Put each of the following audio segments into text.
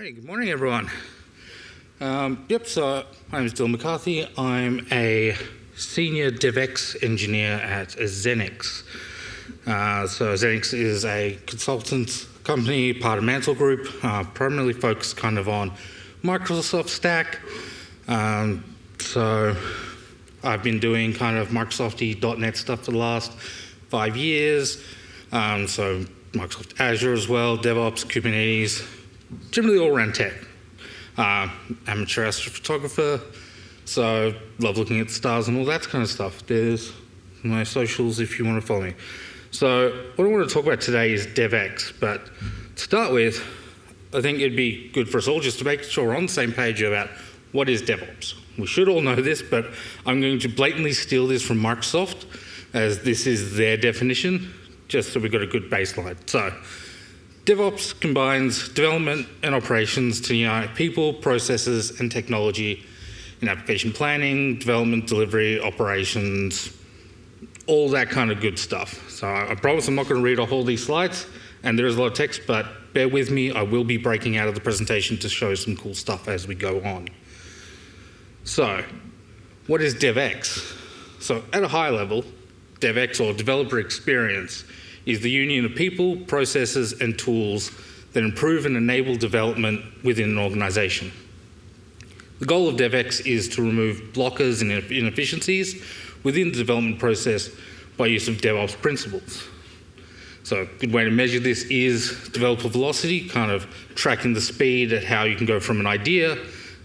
Alrighty, good morning, everyone. So my name is McCarthy. I'm a senior DevEx engineer at Xenix. So Xenix is a consultant company, part of Mantle Group, primarily focused kind of on Microsoft stack. So I've been doing kind of Microsoft.NET stuff for the last 5 years. So Microsoft Azure as well, DevOps, Kubernetes, generally all around tech. Amateur astrophotographer, so love looking at stars and all that kind of stuff. There's my socials if you want to follow me. So what I want to talk about today is DevEx, but to start with, I think it'd be good for us all just to make sure we're on the same page about what is DevOps. We should all know this, but I'm going to blatantly steal this from Microsoft, as this is their definition, just so we've got a good baseline. So DevOps combines development and operations to unite people, processes, and technology in application planning, development, delivery, operations, all that kind of good stuff. So I promise I'm not going to read off all these slides, and there is a lot of text, but bear with me, I will be breaking out of the presentation to show some cool stuff as we go on. So, what is DevEx? So at a high level, DevEx, or developer experience, is the union of people, processes, and tools that improve and enable development within an organization. The goal of DevEx is to remove blockers and inefficiencies within the development process by use of DevOps principles. So a good way to measure this is developer velocity, kind of tracking the speed at how you can go from an idea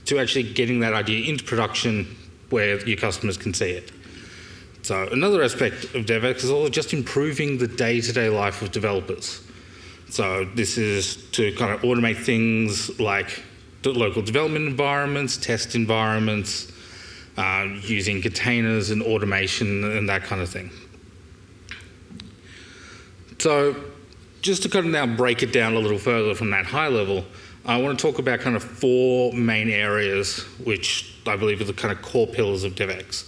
to actually getting that idea into production where your customers can see it. So another aspect of DevEx is all just improving the day-to-day life of developers. So this is to kind of automate things like the local development environments, test environments, using containers and automation and that kind of thing. So just to kind of now break it down a little further from that high level, I want to talk about kind of 4 main areas which I believe are the kind of core pillars of DevEx.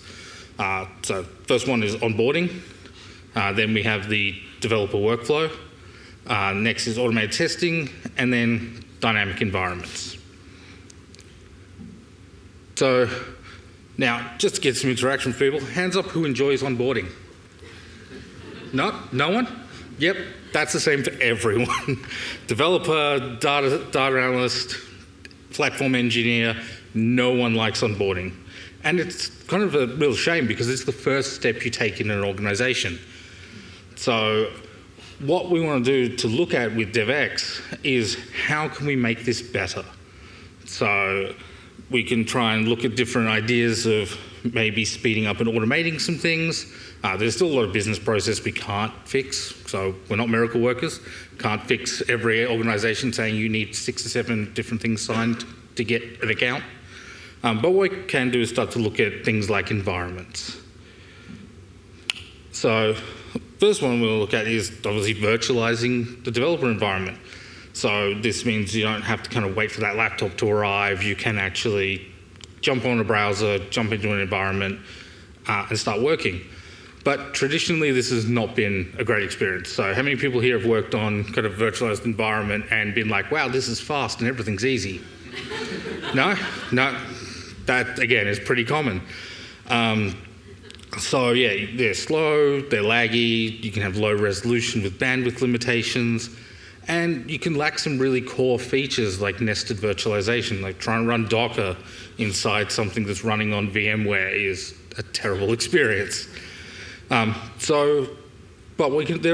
So first one is onboarding, then we have the developer workflow, next is automated testing, and then dynamic environments. So now, just to get some interaction from people, hands up who enjoys onboarding? No? No one? Yep, that's the same for everyone. Developer, data analyst, platform engineer, no one likes onboarding. And it's kind of a real shame because it's the first step you take in an organization. So what we want to do to look at with DevEx is how can we make this better? So we can try and look at different ideas of maybe speeding up and automating some things. There's still a lot of business process we can't fix, so we're not miracle workers. Can't fix every organization saying you need 6 or 7 different things signed to get an account. But what we can do is start to look at things like environments. So first one we'll look at is obviously virtualizing the developer environment. So this means you don't have to kind of wait for that laptop to arrive. You can actually jump on a browser, jump into an environment, and start working. But traditionally, this has not been a great experience. So how many people here have worked on kind of virtualized environment and been like, wow, this is fast and everything's easy? No? No? That, again, is pretty common. So yeah, they're slow, they're laggy, you can have low resolution with bandwidth limitations, and you can lack some really core features like nested virtualization, like trying to run Docker inside something that's running on VMware is a terrible experience. There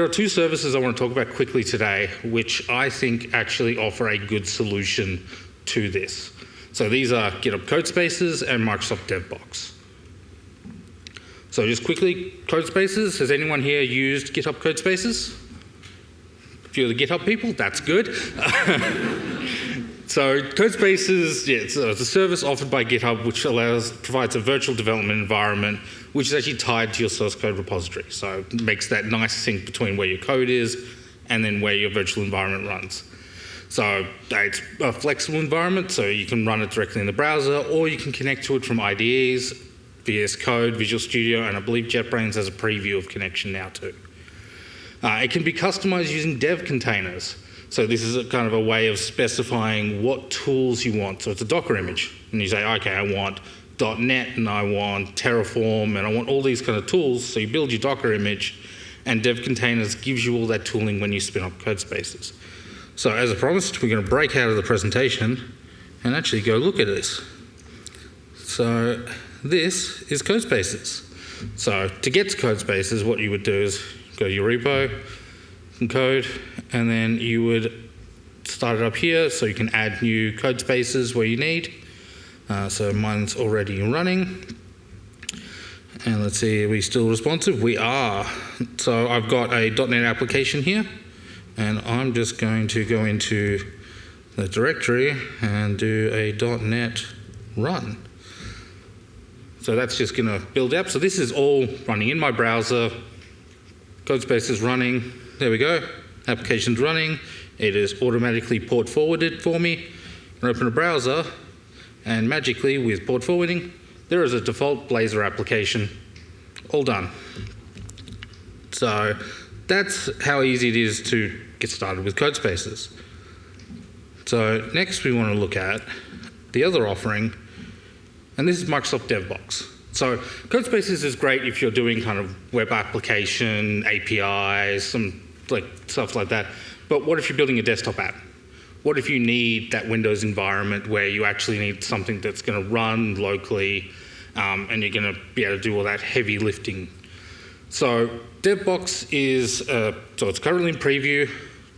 are 2 services I want to talk about quickly today, which I think actually offer a good solution to this. So these are GitHub Codespaces and Microsoft DevBox. So just quickly, Codespaces, has anyone here used GitHub Codespaces? A few of the GitHub people, that's good. So Codespaces, yeah, it's a service offered by GitHub which provides a virtual development environment which is actually tied to your source code repository. So it makes that nice sync between where your code is and then where your virtual environment runs. So it's a flexible environment, so you can run it directly in the browser, or you can connect to it from IDEs, VS Code, Visual Studio, and I believe JetBrains has a preview of connection now too. It can be customized using dev containers. So this is a kind of a way of specifying what tools you want. So it's a Docker image. And you say, okay, I want .NET and I want Terraform and I want all these kind of tools. So you build your Docker image and Dev Containers gives you all that tooling when you spin up code spaces. So as I promised, we're going to break out of the presentation and actually go look at this. So this is code spaces. So to get to code spaces, what you would do is go to your repo, and code, and then you would start it up here so you can add new code spaces where you need. So mine's already running. And let's see, are we still responsive? We are. So I've got a .NET application here, and I'm just going to go into the directory and do a .NET run. So that's just going to build up. So this is all running in my browser. Code space is running. There we go. Application's running. It is automatically port forwarded for me. I open a browser, and magically with port forwarding, there is a default Blazor application. All done. So that's how easy it is to get started with code spaces. So next we want to look at the other offering, and this is Microsoft DevBox. So code spaces is great if you're doing kind of web application, APIs, some like stuff like that. But what if you're building a desktop app? What if you need that Windows environment where you actually need something that's going to run locally and you're going to be able to do all that heavy lifting? So DevBox is, so it's currently in preview,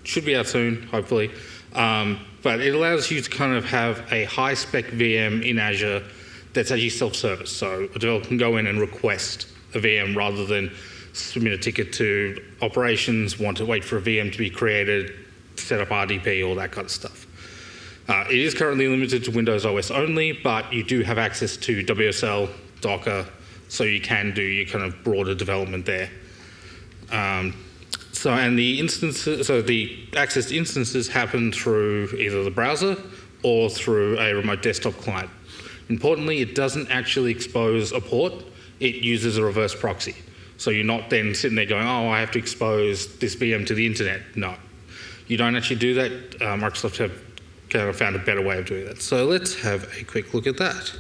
should be out soon, hopefully. But it allows you to kind of have a high-spec VM in Azure that's actually self-service. So a developer can go in and request a VM rather than submit a ticket to operations, want to wait for a VM to be created, set up RDP, all that kind of stuff. It is currently limited to Windows OS only, but you do have access to WSL, Docker, so you can do your kind of broader development there. And the instances, so the access to instances happen through either the browser or through a remote desktop client. Importantly, it doesn't actually expose a port, it uses a reverse proxy. So you're not then sitting there going, oh, I have to expose this VM to the internet. No, you don't actually do that. Microsoft have kind of found a better way of doing that. So let's have a quick look at that.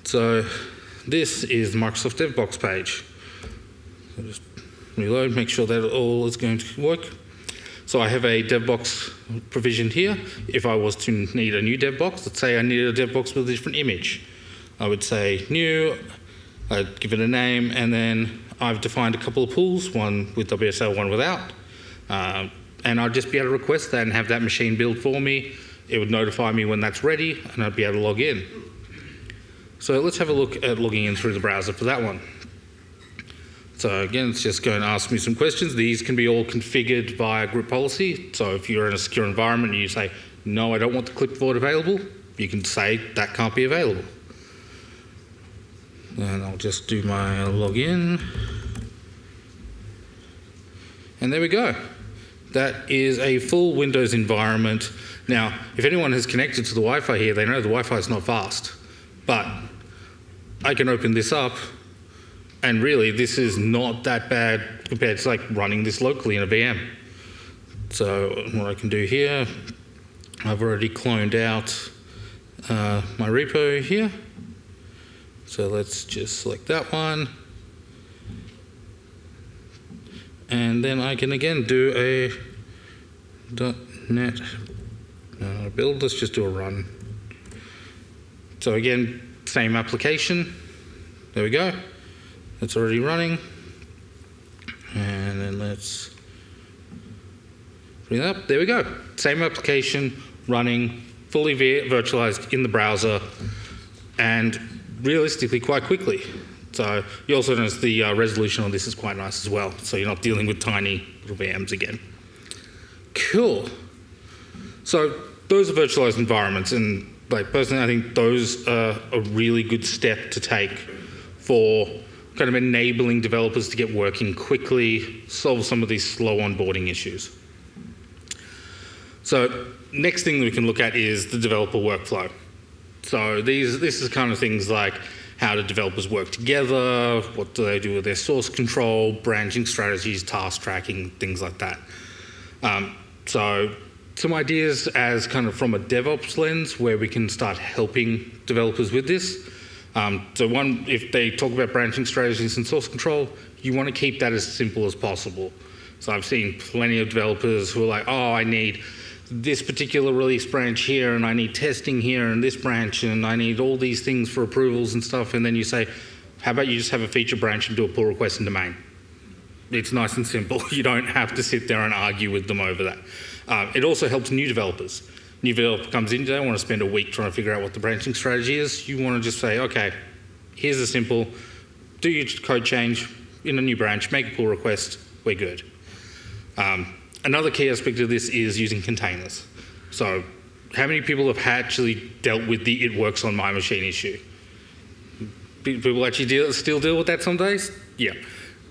So this is the Microsoft DevBox page. So just reload, make sure that all is going to work. So I have a DevBox provisioned here. If I was to need a new DevBox, let's say I needed a DevBox with a different image. I would say new, I'd give it a name, and then I've defined a couple of pools, one with WSL, one without. And I'd just be able to request that and have that machine build for me. It would notify me when that's ready, and I'd be able to log in. So let's have a look at logging in through the browser for that one. So again, it's just going to ask me some questions. These can be all configured via group policy. So if you're in a secure environment and you say, no, I don't want the clipboard available, you can say that can't be available. And I'll just do my login. And there we go. That is a full Windows environment. Now, if anyone has connected to the Wi-Fi here, they know the Wi-Fi is not fast. But I can open this up, and really, this is not that bad compared to like running this locally in a VM. So what I can do here, I've already cloned out my repo here. So let's just select that one. And then I can again do a .NET build. Let's just do a run. So again, same application. There we go. It's already running. And then let's bring it up. There we go. Same application running, fully virtualized in the browser, and realistically quite quickly. So you also notice the resolution on this is quite nice as well. So you're not dealing with tiny little VMs again. Cool. So those are virtualized environments, and like personally, I think those are a really good step to take for kind of enabling developers to get working quickly, solve some of these slow onboarding issues. So next thing that we can look at is the developer workflow. So this is kind of things like how do developers work together, what do they do with their source control, branching strategies, task tracking, things like that. So some ideas as kind of from a DevOps lens where we can start helping developers with this. So one, if they talk about branching strategies and source control, you want to keep that as simple as possible. So I've seen plenty of developers who are like, oh, I need this particular release branch here, and I need testing here, and this branch, and I need all these things for approvals and stuff. And then you say, how about you just have a feature branch and do a pull request into main? It's nice and simple. You don't have to sit there and argue with them over that. It also helps new developers. New developer comes in, they don't want to spend a week trying to figure out what the branching strategy is. You want to just say, okay, here's a simple, do your code change in a new branch, make a pull request, we're good. Another key aspect of this is using containers. So how many people have actually dealt with the it works on my machine issue? People actually still deal with that some days? Yeah.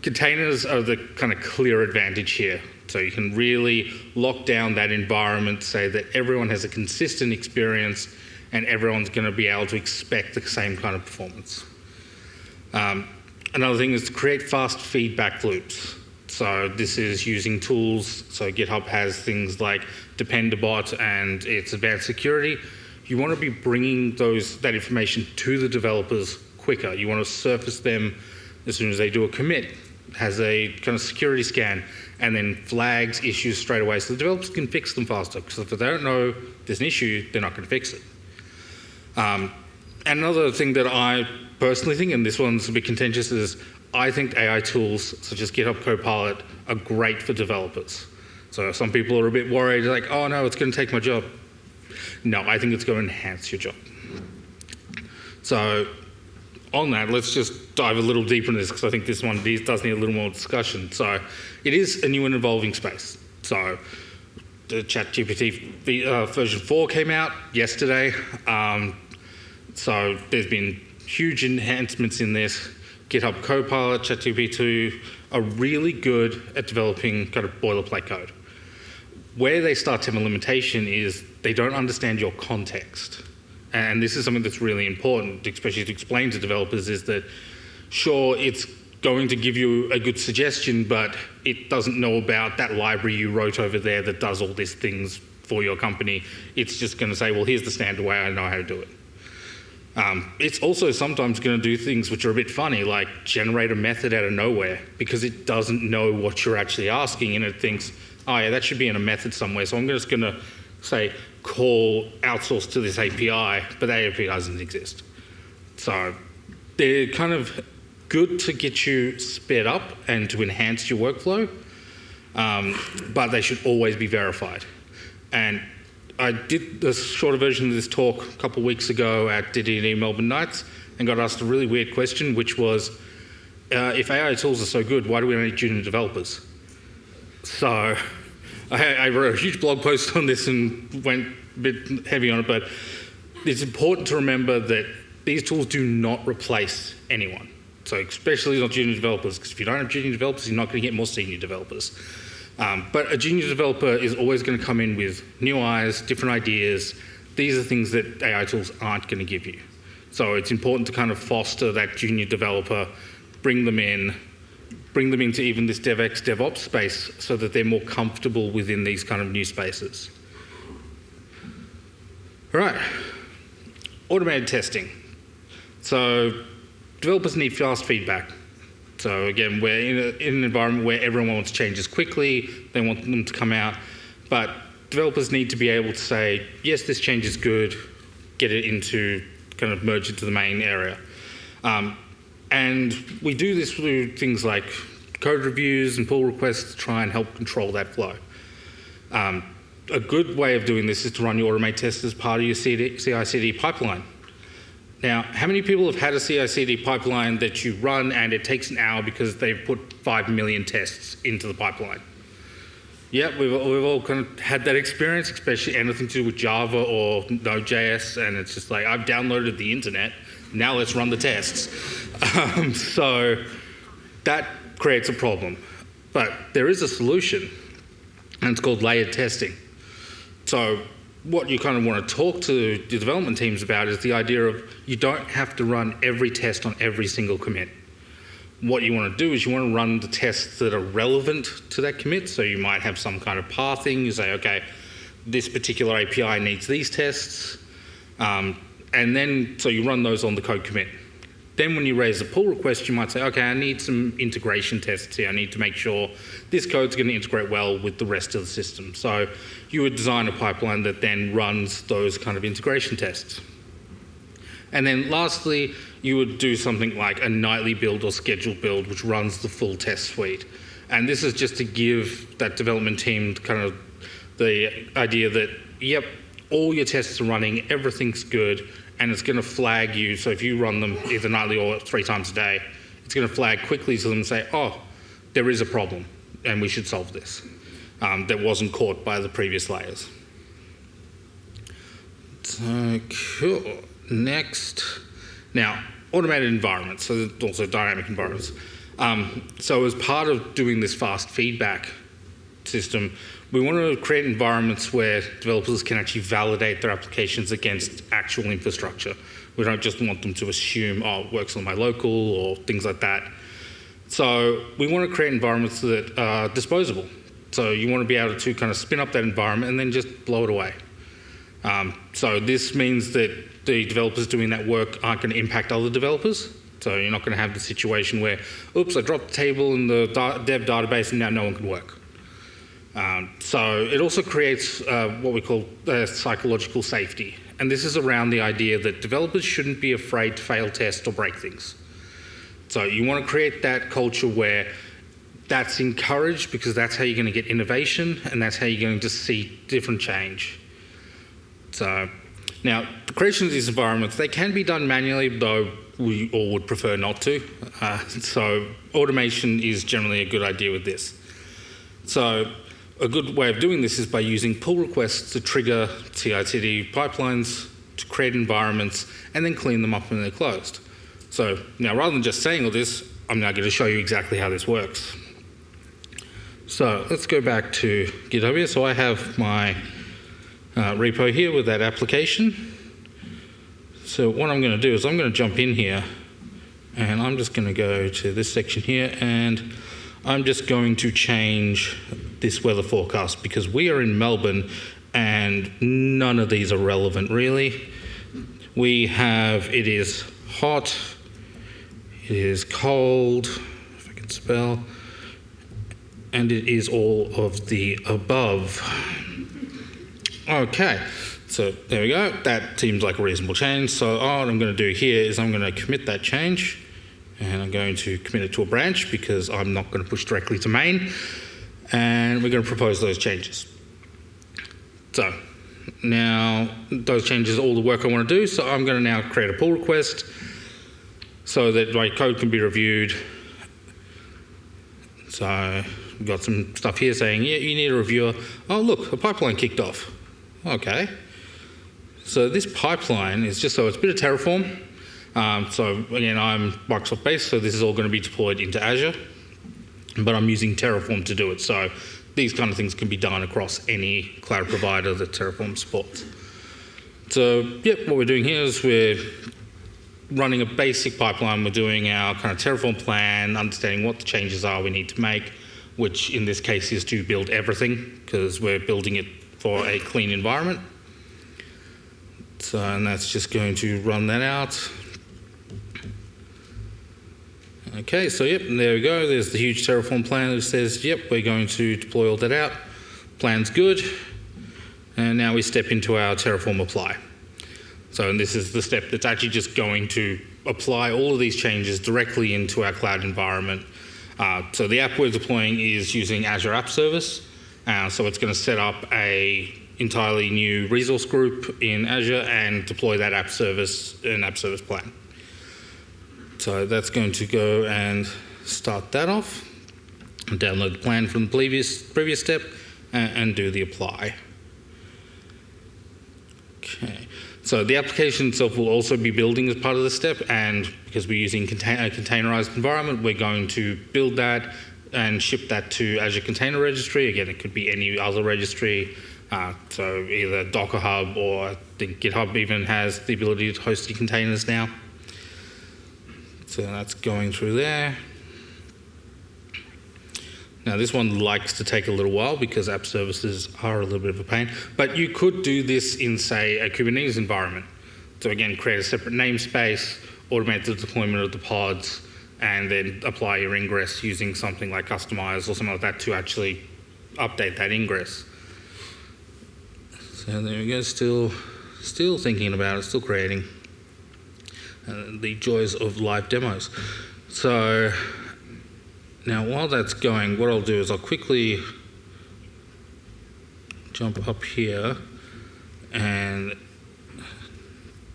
Containers are the kind of clear advantage here. So you can really lock down that environment, say that everyone has a consistent experience and everyone's going to be able to expect the same kind of performance. Another thing is to create fast feedback loops. So this is using tools. So GitHub has things like Dependabot and its advanced security. You want to be bringing that information to the developers quicker. You want to surface them as soon as they do a commit, has a kind of security scan, and then flags issues straight away so the developers can fix them faster. Because if they don't know there's an issue, they're not going to fix it. And another thing that I personally think, and this one's a bit contentious, is I think AI tools such as GitHub Copilot are great for developers. So some people are a bit worried, like, oh no, it's going to take my job. No, I think it's going to enhance your job. So on that, let's just dive a little deeper into this because I think this one does need a little more discussion. So it is a new and evolving space. So the ChatGPT version 4 came out yesterday. So there's been huge enhancements in this. GitHub Copilot, ChatGPT are really good at developing kind of boilerplate code. Where they start to have a limitation is they don't understand your context. And this is something that's really important, especially to explain to developers, is that sure, it's going to give you a good suggestion, but it doesn't know about that library you wrote over there that does all these things for your company. It's just going to say, well, here's the standard way I know how to do it. It's also sometimes going to do things which are a bit funny, like generate a method out of nowhere because it doesn't know what you're actually asking, and it thinks, oh yeah, that should be in a method somewhere, so I'm just going to say call outsource to this API, but that API doesn't exist. So they're kind of good to get you sped up and to enhance your workflow, but they should always be verified. And I did the shorter version of this talk a couple of weeks ago at DD Melbourne Nights and got asked a really weird question, which was, if AI tools are so good, why do we need junior developers? So I wrote a huge blog post on this and went a bit heavy on it, but it's important to remember that these tools do not replace anyone. So especially not junior developers, because if you don't have junior developers, you're not going to get more senior developers. But a junior developer is always going to come in with new eyes, different ideas. These are things that AI tools aren't going to give you. So it's important to kind of foster that junior developer, bring them into even this DevEx, DevOps space so that they're more comfortable within these kind of new spaces. All right, automated testing. So developers need fast feedback. So again, we're in an environment where everyone wants changes quickly, they want them to come out, but developers need to be able to say, yes, this change is good, get it into, kind of merge into the main area. And we do this through things like code reviews and pull requests to try and help control that flow. A good way of doing this is to run your automate tests as part of your CI/CD pipeline. Now, how many people have had a CI/CD pipeline that you run and it takes an hour because they've put 5 million tests into the pipeline? Yeah, we've all kind of had that experience, especially anything to do with Java or Node.js, and it's just like, I've downloaded the internet, now let's run the tests. So that creates a problem. But there is a solution, and it's called layered testing. So what you kind of want to talk to the development teams about is the idea of you don't have to run every test on every single commit. what you want to do is you want to run the tests that are relevant to that commit. So you might have some kind of pathing. You say, okay, this particular API needs these tests. And then, so you run those on the code commit. Then when you raise a pull request, you might say, okay, I need some integration tests here. I need to make sure this code's going to integrate well with the rest of the system. So you would design a pipeline that then runs those kind of integration tests. And then lastly, you would do something like a nightly build or scheduled build, which runs the full test suite. And this is just to give that development team kind of the idea that, yep, all your tests are running, everything's good, and it's going to flag you. So if you run them either nightly or 3 times a day, it's going to flag quickly to them and say, oh, there is a problem, and we should solve this. That wasn't caught by the previous layers. So, cool. Next. Now, automated environments, so also dynamic environments. So as part of doing this fast feedback system, we want to create environments where developers can actually validate their applications against actual infrastructure. We don't just want them to assume, oh, it works on my local or things like that. So we want to create environments that are disposable. So you want to be able to kind of spin up that environment and then just blow it away. So this means that the developers doing that work aren't going to impact other developers. So you're not going to have the situation where, oops, I dropped the table in the dev database and now no one can work. So it also creates what we call psychological safety. And this is around the idea that developers shouldn't be afraid to fail test or break things. So you want to create that culture where that's encouraged, because that's how you're going to get innovation and that's how you're going to see different change. So now, the creation of these environments, they can be done manually, though we all would prefer not to. So automation is generally a good idea with this. So a good way of doing this is by using pull requests to trigger CI/CD pipelines to create environments and then clean them up when they're closed. So now, rather than just saying all this, I'm now going to show you exactly how this works. So let's go back to GitHub here. So I have my repo here with that application. So what I'm going to do is I'm going to jump in here and I'm just going to go to this section here and I'm just going to change this weather forecast because we are in Melbourne and none of these are relevant really. We have, it is hot, it is cold, if I can spell, and it is all of the above. Okay, so there we go. That seems like a reasonable change. So what I'm going to do here is I'm going to commit that change and I'm going to commit it to a branch because I'm not going to push directly to main, and we're going to propose those changes. So now those changes are all the work I want to do, so I'm going to now create a pull request so that my code can be reviewed. So we've got some stuff here saying, yeah, you need a reviewer. Oh, look, a pipeline kicked off. Okay. So this pipeline is just, so it's a bit of Terraform. So again, I'm Microsoft based, so this is all going to be deployed into Azure, but I'm using Terraform to do it. So these kind of things can be done across any cloud provider that Terraform supports. So yep, what we're doing here is we're running a basic pipeline. We're doing our kind of Terraform plan, understanding what the changes are we need to make, which in this case is to build everything because we're building it for a clean environment. So, and that's just going to run that out. Okay, so yep, and there we go. There's the huge Terraform plan that says, yep, we're going to deploy all that out. Plan's good. And now we step into our Terraform apply. So, and this is the step that's actually just going to apply all of these changes directly into our cloud environment. So the app we're deploying is using Azure App Service. So it's going to set up a entirely new resource group in Azure and deploy that app service and app service plan. So that's going to go and start that off, download the plan from the previous step, and do the apply. Okay. So the application itself will also be building as part of this step, and because we're using a containerized environment, we're going to build that and ship that to Azure Container Registry. Again, it could be any other registry, so either Docker Hub, or I think GitHub even has the ability to host your containers now. So that's going through there. Now this one likes to take a little while because app services are a little bit of a pain, but you could do this in, say, a Kubernetes environment. So again, create a separate namespace, automate the deployment of the pods, and then apply your ingress using something like Customize or something like that to actually update that ingress. So there we go, still thinking about it, still creating. The joys of live demos. So now while that's going, what I'll do is I'll quickly jump up here, and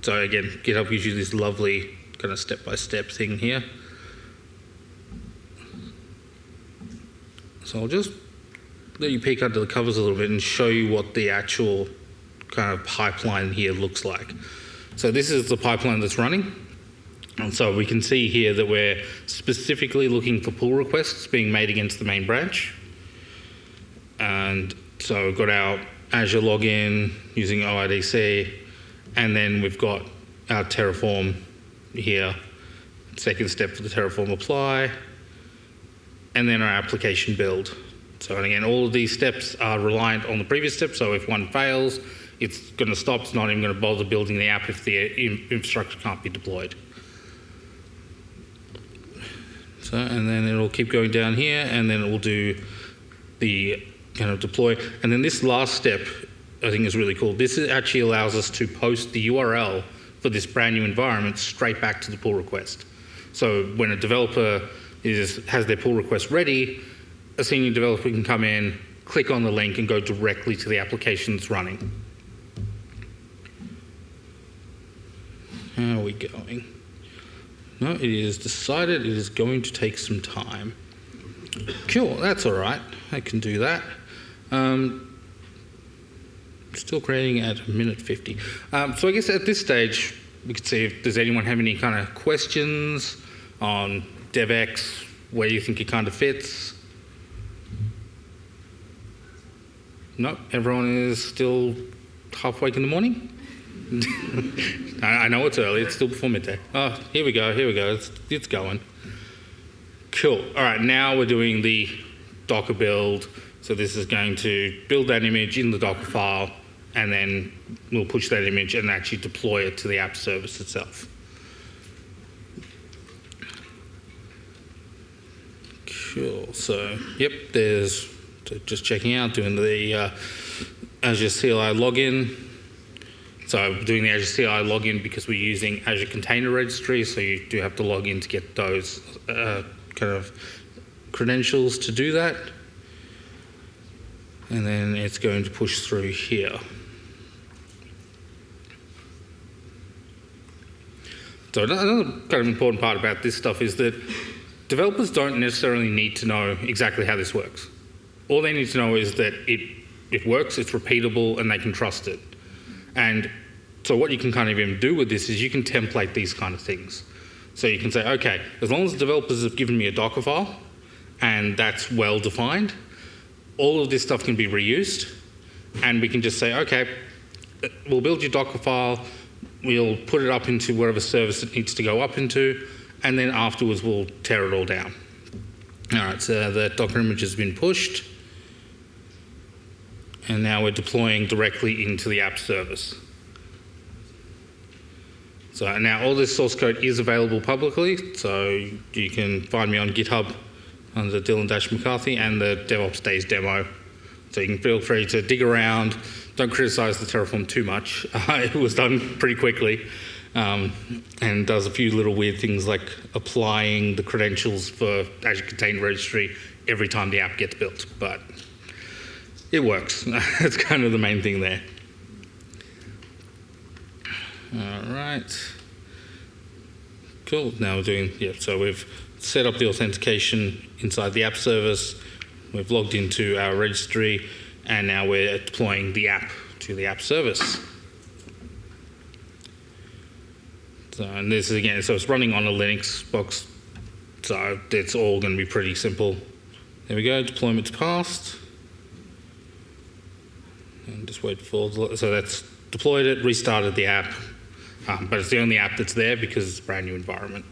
so again, GitHub gives you this lovely kind of step-by-step thing here. So I'll just let you peek under the covers a little bit and show you what the actual kind of pipeline here looks like. So this is the pipeline that's running. And so we can see here that we're specifically looking for pull requests being made against the main branch. And so we've got our Azure login using OIDC, and then we've got our Terraform here, second step for the Terraform apply, and then our application build. So and again, all of these steps are reliant on the previous step, so if one fails, it's going to stop. It's not even going to bother building the app if the infrastructure can't be deployed. So, and then it'll keep going down here, and then it will do the kind of deploy. And then this last step, I think, is really cool. This actually allows us to post the URL for this brand new environment straight back to the pull request. So when a developer has their pull request ready, a senior developer can come in, click on the link, and go directly to the application that's running. How are we going? No, it is decided it is going to take some time. Cool, that's all right. I can do that. Still creating at 1:50. So I guess at this stage, we could see if does anyone have any kind of questions on DevEx, where you think it kind of fits. No, everyone is still half awake in the morning? I know it's early, it's still before midday. Oh, here we go, it's going. Cool, all right, now we're doing the Docker build. So this is going to build that image in the Docker file, and then we'll push that image and actually deploy it to the app service itself. Cool, so yep, there's just checking out, doing the Azure CLI login. So I'm doing the Azure CLI login because we're using Azure Container Registry, so you do have to log in to get those kind of credentials to do that. And then it's going to push through here. So another kind of important part about this stuff is that developers don't necessarily need to know exactly how this works. All they need to know is that it works, it's repeatable, and they can trust it. And so what you can kind of even do with this is you can template these kind of things. So you can say, okay, as long as the developers have given me a Docker file and that's well defined, all of this stuff can be reused, and we can just say, okay, we'll build your Docker file, we'll put it up into whatever service it needs to go up into, and then afterwards we'll tear it all down. All right, so the Docker image has been pushed, and now we're deploying directly into the app service. So now all this source code is available publicly, so you can find me on GitHub under Dylan-McCarthy and the DevOps Days demo. So you can feel free to dig around. Don't criticize the Terraform too much. It was done pretty quickly, and does a few little weird things like applying the credentials for Azure Container Registry every time the app gets built, but it works. That's kind of the main thing there. All right. Cool. Now we're doing, so we've set up the authentication inside the app service. We've logged into our registry, and now we're deploying the app to the app service. So, and this is again, so it's running on a Linux box, so it's all going to be pretty simple. There we go, deployment's passed. And just wait for, so that's deployed it, restarted the app, but it's the only app that's there because it's a brand new environment.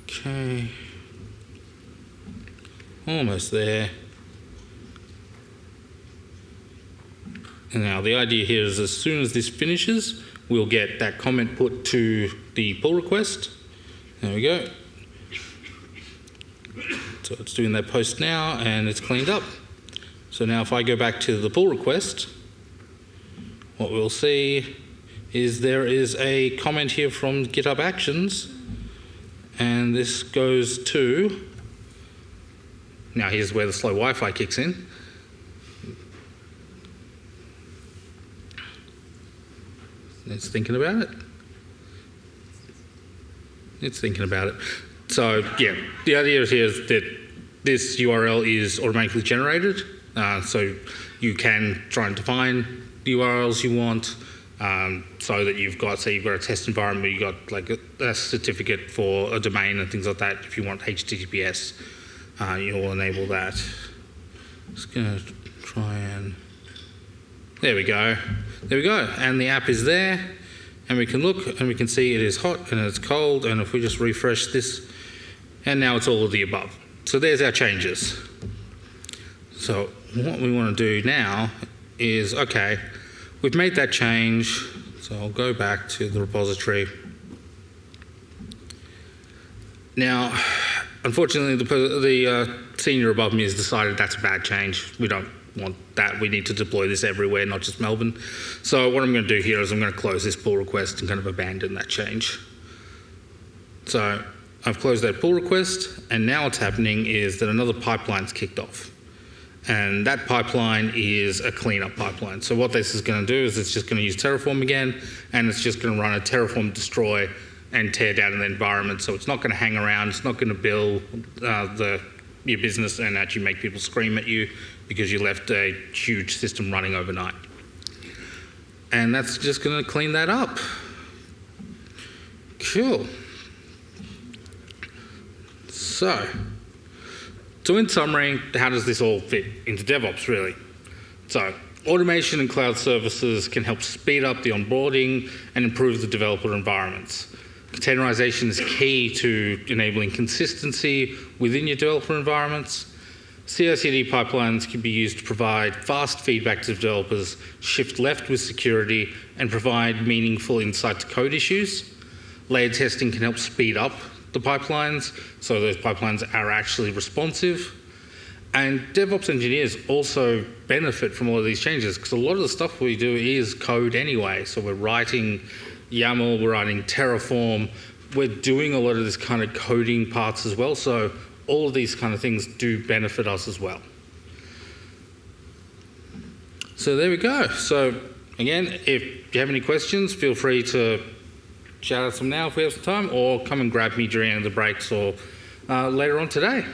Okay, Almost there. And now the idea here is as soon as this finishes, we'll get that comment put to the pull request. There we go. So it's doing that post now and it's cleaned up. So now if I go back to the pull request, what we'll see is there is a comment here from GitHub Actions, and this goes to, now here's where the slow Wi-Fi kicks in. It's thinking about it. It's thinking about it. So yeah, the idea here is that this URL is automatically generated. So you can try and define the URLs you want, so that you've got, say you've got a test environment, you've got like a certificate for a domain and things like that. If you want HTTPS, you'll enable that. Just gonna try and, there we go. There we go. And the app is there, and we can look and we can see it is hot and it's cold, and if we just refresh this, and now it's all of the above. So there's our changes. So what we want to do now is, okay, we've made that change, so I'll go back to the repository. Now, unfortunately, the senior above me has decided that's a bad change. We don't want that. We need to deploy this everywhere, not just Melbourne. So what I'm going to do here is I'm going to close this pull request and kind of abandon that change. So I've closed that pull request, and now what's happening is that another pipeline's kicked off. And that pipeline is a cleanup pipeline. So what this is going to do is it's just going to use Terraform again, and it's just going to run a Terraform destroy and tear down the environment. So it's not going to hang around. It's not going to build your business and actually make people scream at you because you left a huge system running overnight. And that's just going to clean that up. Cool. So in summary, how does this all fit into DevOps, really? So automation and cloud services can help speed up the onboarding and improve the developer environments. Containerization is key to enabling consistency within your developer environments. CI/CD pipelines can be used to provide fast feedback to developers, shift left with security, and provide meaningful insight to code issues. Layer testing can help speed up the pipelines, so those pipelines are actually responsive. And DevOps engineers also benefit from all of these changes, because a lot of the stuff we do is code anyway. So we're writing YAML, we're writing Terraform, we're doing a lot of this kind of coding parts as well. So all of these kind of things do benefit us as well. So there we go. So again, if you have any questions, feel free to shout out some now if we have some time, or come and grab me during the breaks or later on today.